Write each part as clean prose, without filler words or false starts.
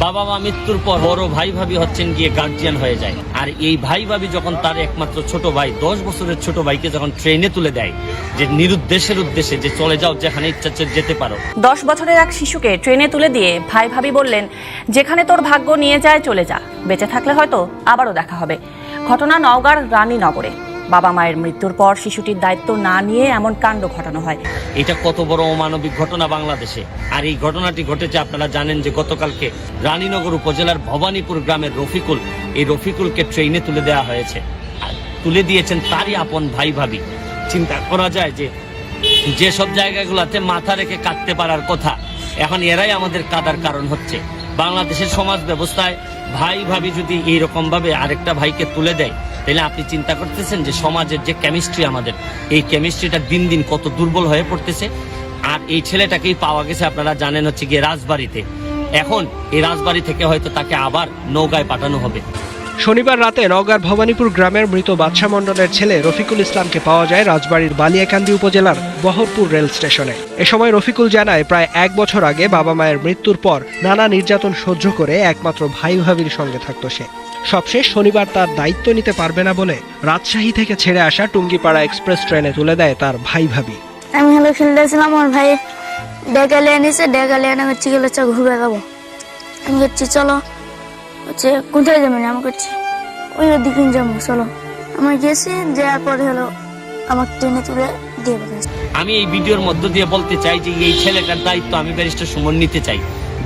বাবা মা মৃত্যুর পর বড় ভাই ভাবি হচ্ছেন গিয়ে গার্জিয়ান হয়ে যায়। আর এই ভাই ভাবি যখন তার একমাত্র ছোট ভাই 10 বছরের ছোট ভাইকে যখন ট্রেনে তুলে দেয় যে নিরুদ্দেশের উদ্দেশ্যে যে চলে যাও যেখানে ইচ্ছা যেতে পারো। 10 বছরের এক শিশুকে ট্রেনে তুলে দিয়ে ভাই ভাবি বললেন, যেখানে তোর ভাগ্য নিয়ে যায় চলে যা, বেঁচে থাকলে হয়তো আবারও দেখা হবে। ঘটনা নওগাঁর রানীনগরে। বাবা মায়ের মৃত্যুর পর শিশুটির দায়িত্ব না নিয়ে এমন কাণ্ড ঘটানো হয়। এটা কত বড় অমানবিক ঘটনা বাংলাদেশে। আর এই ঘটনাটি ঘটেছে, আপনারা জানেন যে গতকালকে রানীনগর উপজেলার ভবানীপুর গ্রামের রফিকুল, এই রফিকুলকে ট্রেনে তুলে দেওয়া হয়েছে। আর তুলে দিয়েছেন তারই আপন ভাই ভাবি। চিন্তা করা যায় যে যেসব জায়গাগুলোতে মাথা রেখে কাটতে পারার কথা, এখন এরাই আমাদের কাদার কারণ হচ্ছে। বাংলাদেশের সমাজ ব্যবস্থায় ভাই ভাবি যদি এইরকম ভাবে আরেকটা ভাইকে তুলে দেয়, তাহলে আপনি চিন্তা করতেছেন যে সমাজের যে কেমিস্ট্রি, আমাদের এই কেমিস্ট্রিটা দিন দিন কত দুর্বল হয়ে পড়তেছে। আর এই ছেলেটাকেই পাওয়া গেছে, আপনারা জানেন হচ্ছে গিয়ে রাজবাড়িতে। এখন এই রাজবাড়ি থেকে হয়তো তাকে আবার নওগাঁয় পাঠানো হবে। শনিবার রাতে নওগাঁর ভবানীপুর গ্রামের মৃত বাদশা মণ্ডলের ছেলে রফিকুল ইসলামকে পাওয়া যায় রাজবাড়ির বালিয়াকান্দি উপজেলার বহরপুর রেল স্টেশনে। এ সময় রফিকুল জানায়, প্রায় 1 বছর আগে বাবা মায়ের মৃত্যুর পর নানা নির্যাতন সহ্য করে একমাত্র ভাই ভাবির সঙ্গে থাকতো সে। সবশেষ শনিবার তার দায়িত্ব নিতে পারবে না বলে রাজশাহী থেকে ছেড়ে আসা টুঙ্গিপাড়া এক্সপ্রেস ট্রেনে তুলে দেয় তার ভাই ভাবি। আমি হলো খেলতেছিলাম, আমার ভাই ডেকালে এনেছে, ডেকালে এনে হচ্ছে গেলে ঘুরে যাবো। আমি হচ্ছে চলো, হচ্ছে কোথায় যাবেন, আমাকে হচ্ছে ওই দিকে যাবো, চলো। আমি গেছি, যাওয়ার পরে হলো আমার ট্রেনে তুলে দিয়ে বেড়েছে। আমি এই ভিডিওর মধ্য দিয়ে বলতে চাই যে এই ছেলেটার দায়িত্ব আমি ব্যারিস্টার সুমন নিতে চাই।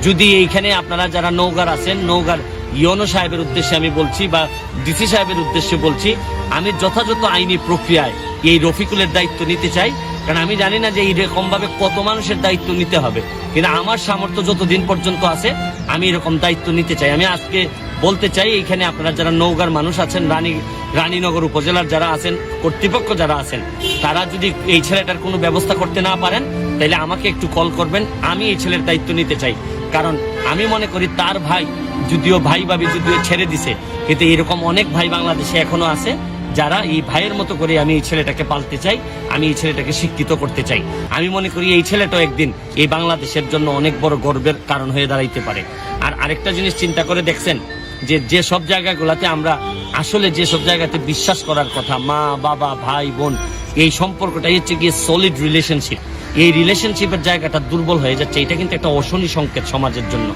যদি এইখানে আপনারা যারা নওগাঁর আছেন, নওগাঁর ইওনো সাহেবের উদ্দেশ্যে আমি বলছি বা ডিসি সাহেবের উদ্দেশ্যে বলছি, আমি যথাযথ আইনি প্রক্রিয়ায় এই রফিকুলের দায়িত্ব নিতে চাই। কারণ আমি জানি না যে এইরকম ভাবে কত মানুষের দায়িত্ব নিতে হবে, কিন্তু আমার সামর্থ্য যতদিন পর্যন্ত আছে আমি এরকম দায়িত্ব নিতে চাই। আমি আজকে বলতে চাই, এইখানে আপনারা যারা নওগাঁর মানুষ আছেন, রানীনগর উপজেলার যারা আছেন, কর্তৃপক্ষ যারা আছেন, তারা যদি এই ছেলেটার কোনো ব্যবস্থা করতে না পারেন, তাহলে আমাকে একটু কল করবেন। আমি এই ছেলের দায়িত্ব নিতে চাই। কারণ আমি মনে করি তার ভাই যদিও ভাই ভাবি যদিও ছেড়ে দিছে, কিন্তু এরকম অনেক ভাই বাংলাদেশে এখনো আছে যারা এই ভাইয়ের মতো করে আমি এই ছেলেটাকে পালতে চাই, আমি এই ছেলেটাকে শিক্ষিত করতে চাই। আমি মনে করি এই ছেলেটাও একদিন এই বাংলাদেশের জন্য অনেক বড় গর্বের কারণ হয়ে দাঁড়াইতে পারে। আর আরেকটা জিনিস চিন্তা করে দেখছেন যে সব জায়গাগুলোতে আমরা আসলে যেসব জায়গাতে বিশ্বাস করার কথা, মা বাবা ভাই বোন, এই সম্পর্কটাই হচ্ছে গিয়ে সলিড রিলেশনশিপ, এই রিলেশনশিপের জায়গাটা দুর্বল হয়ে যাচ্ছে। এটা কিন্তু একটা অশনি সংকেত সমাজের জন্য।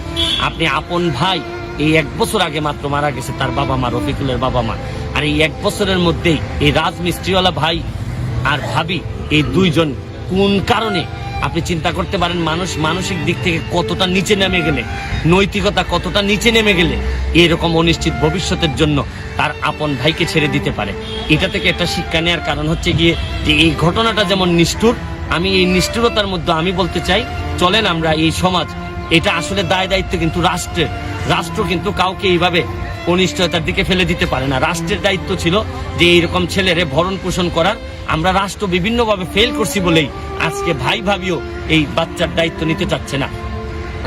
আপনি আপন ভাই এই 1 বছর আগে মাত্র মারা গেছে তার বাবা মা, রফিকুলের বাবা মা। আর এই 1 বছরের মধ্যেই এই রাজমিস্ত্রিওয়ালা ভাই আর ভাবি, এই দুইজন কোন কারণে, আপনি চিন্তা করতে পারেন মানুষ মানসিক দিক থেকে কতটা নিচে নেমে গেলে, নৈতিকতা কতটা নিচে নেমে গেলে এরকম অনিশ্চিত ভবিষ্যতের জন্য তার আপন ভাইকে ছেড়ে দিতে পারে। এটা থেকে একটা শিক্ষা নেওয়ার কারণ হচ্ছে গিয়ে যে এই ঘটনাটা যেমন নিষ্ঠুর, আমি এই নিষ্ঠুরতার মধ্যে আমি বলতে চাই, চলেন আমরা এই সমাজ, এটা আসলে দায় দায়িত্ব কিন্তু রাষ্ট্রের। রাষ্ট্র কিন্তু কাউকে এইভাবে অনিশ্চয়তার দিকে ফেলে দিতে পারে না। রাষ্ট্রের দায়িত্ব ছিল যে এইরকম ছেলেরে ভরণ পোষণ করার। আমরা রাষ্ট্র বিভিন্নভাবে ফেল করছি বলেই আজকে ভাই ভাবিও এই বাচ্চার দায়িত্ব নিতে চাচ্ছে না।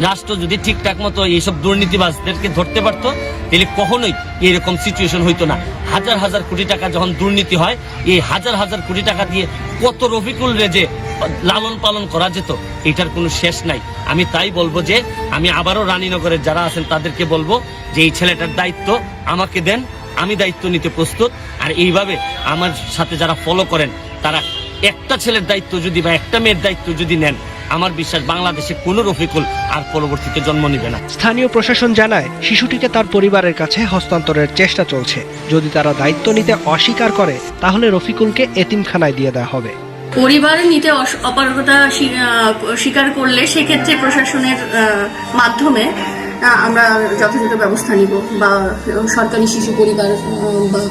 রাষ্ট্র যদি ঠিকঠাক মতো এইসব দুর্নীতিবাজদেরকে ধরতে পারতো, তাহলে কখনোই এরকম সিচুয়েশন হইতো না। হাজার হাজার কোটি টাকা যখন দুর্নীতি হয়, এই হাজার হাজার কোটি টাকা দিয়ে কত রফিকুল রে যে লালন পালন করা যেত, এটার কোনো শেষ নাই। আমি তাই বলবো যে আমি আবারও রানীনগরের যারা আছেন তাদেরকে বলবো যে এই ছেলেটার দায়িত্ব আমাকে দেন, আমি দায়িত্ব নিতে প্রস্তুত। আর এইভাবে আমার সাথে যারা ফলো করেন, তারা একটা ছেলের দায়িত্ব যদি বা একটা মেয়ের দায়িত্ব যদি নেন, আমার বিশ্বাস বাংলাদেশে কোনো রফিকুল আর পরবর্তীতে জন্ম নেবে না। স্থানীয় প্রশাসন জানায়, শিশুটিকে তার পরিবারের কাছে হস্তান্তরের চেষ্টা চলছে। যদি তারা দায়িত্ব নিতে অস্বীকার করে, তাহলে রফিকুলকে এতিমখানায় দিয়ে দেওয়া হবে। পরিবারে নিতে অপারগতা স্বীকার করলে সেক্ষেত্রে প্রশাসনের মাধ্যমে আমরা যথাযথ ব্যবস্থা নিব, বা সরকারি শিশু পরিবার বা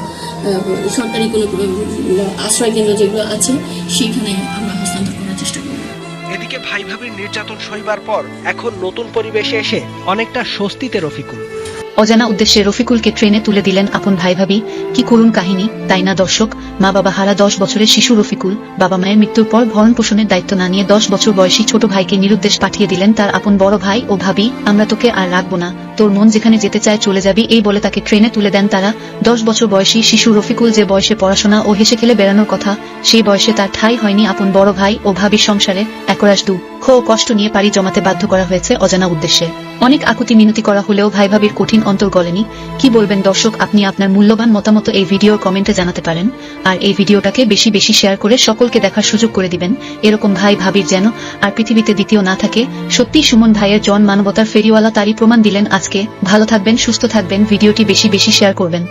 সরকারি কোনো আশ্রয় কেন্দ্র যেগুলো আছে সেখানে আমরা হস্তান্তর করার চেষ্টা করব। এদিকে ভাই ভাবির নির্যাতন সইবার পর এখন নতুন পরিবেশে এসে অনেকটা স্বস্তিতে রফিকুল। অজানা উদ্দেশ্যে রফিকুলকে ট্রেনে তুলে দিলেন আপন ভাই ভাবি। কি করুণ কাহিনী, তাই না দর্শক? মা বাবা হারা 10 বছরের শিশু রফিকুল বাবা মায়ের মৃত্যুর পর ভরণ পোষণের দায়িত্ব না নিয়ে 10 বছর বয়সী ছোট ভাইকে নিরুদ্দেশ পাঠিয়ে দিলেন তার আপন বড় ভাই ও ভাবি, আমরা তোকে আর রাখবো না, তোর মন যেখানে যেতে চায় চলে যাবি এই বলে তাকে ট্রেনে তুলে দেন তারা। 10 বছর বয়সী শিশু রফিকুল যে বয়সে পড়াশোনা ও হেসে খেলে বেড়ানোর কথা, সেই বয়সে তার ঠাঁই হয়নি আপন বড় ভাই ও ভাবির সংসারে। একরাশ দুঃখ ও কষ্ট নিয়ে পাড়ি জমাতে বাধ্য করা হয়েছে অজানা উদ্দেশ্যে। অনেক আকুতি মিনতি করা হলেও ভাই ভাবির কঠিন অন্তর গলেনি। কি বলবেন দর্শক, আপনি আপনার মূল্যবান মতামত এই ভিডিওর কমেন্টে জানাতে পারেন। আর এই ভিডিওটাকে বেশি বেশি শেয়ার করে সকলকে দেখার সুযোগ করে দিবেন। এরকম ভাই ভাবির যেন আর পৃথিবীতে দ্বিতীয় না থাকে। সত্যি সুমন ভাইয়ের জন মানবতার ফেরিওয়ালা, তারই প্রমাণ দিলেন আজকে। ভালো থাকবেন, সুস্থ থাকবেন, ভিডিওটি বেশি বেশি শেয়ার করবেন।